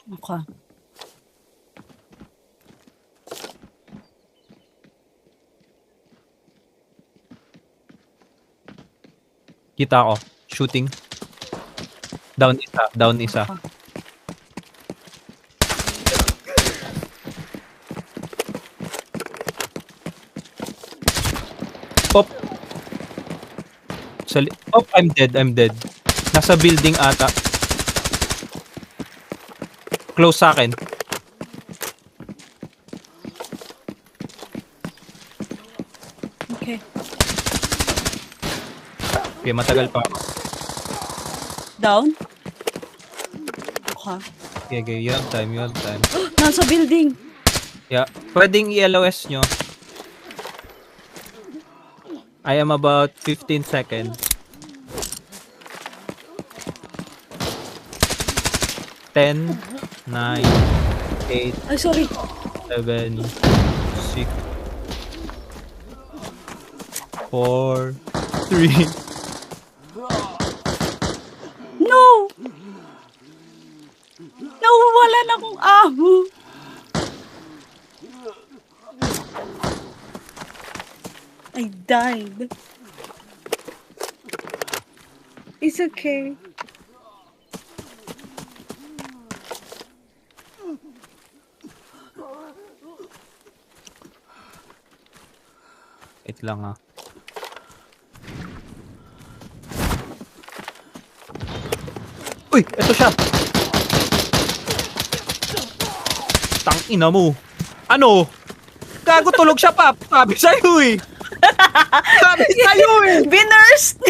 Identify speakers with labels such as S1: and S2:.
S1: Okay.
S2: Kita ko. Shooting. Down isa. Down isa.
S1: Okay.
S2: Pop. Oh, I'm dead. I'm dead. Nasa building ata. Close sa akin.
S1: Okay.
S2: Okay, matagal pa ako.
S1: Down? Okay.
S2: Okay, okay. You have time. You have time.
S1: Nasa building.
S2: Yeah. Pwedeng i-LOS nyo. I am about 15 seconds. 10, 9, 8,
S1: Ay, sorry.
S2: 7, 6, 4, 3.
S1: No! Nawawalan akong amo. I died. It's okay.
S2: Wait lang ah. Uy! Eto siya! Tangina mo! Ano? Gago tulog siya pa! Sabi sa'yo eh! Sabi sa'yo eh!
S1: Binurst!